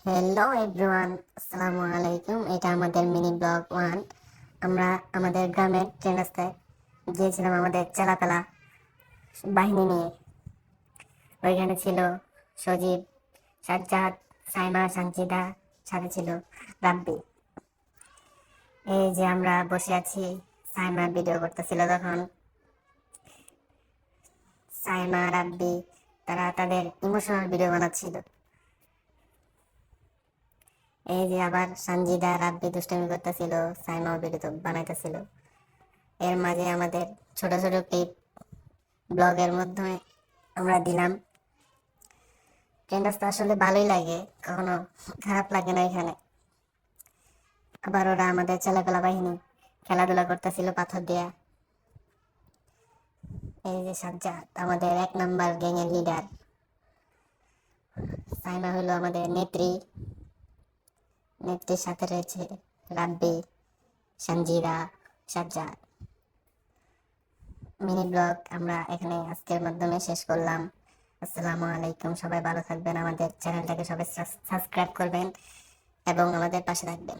Hello everyone, আসসালামু আলাইকুম। এটা আমাদের মিনি ব্লগ ওয়ান। আমরা আমাদের গ্রামের ট্রেন রাস্তায় গিয়েছিলাম আমাদের চালাপালা বাহিনী নিয়ে। ওইখানে ছিল সজীব, সাজ্জাদ, সাইমা, সানজিদা, সাথে ছিল রাব্বি। এই যে আমরা বসে আছি, সাইমা ভিডিও করতেছিল তখন। সাইমা, রাব্বি তারা তাদের ইমোশনাল ভিডিও বানাচ্ছিল। এই যে আবার সঞ্জিদা, রাব্বি দুষ্টামি করতেছিল, সাইমাও ভিডিও বানাইতেছিল। এর মাঝে আমাদের ছোট ছোট ক্লিপ ব্লগের মাধ্যমে আমরা দিলাম। ট্রেন রাস্তা আসলে ভালোই লাগে, কখনো খারাপ লাগে না এখানে। আবার ওরা আমাদের ছেলেপেলা বাহিনী খেলাধুলা করতেছিল পাথর দিয়া। এই যে সাজ্জাদ আমাদের 1 নম্বর গ্যাং এর লিডার, সাইমা হলো আমাদের নেত্রী। নেত্রীর সাথে রয়েছে রাব্বি, সঞ্জিদা, সাজ্জাদ। মিনি ব্লগ আমরা এখানে আজকের মাধ্যমে শেষ করলাম। আসসালামু আলাইকুম, সবাই ভালো থাকবেন, আমাদের চ্যানেলটাকে সবাই সাবস্ক্রাইব করবেন এবং আমাদের পাশে থাকবেন।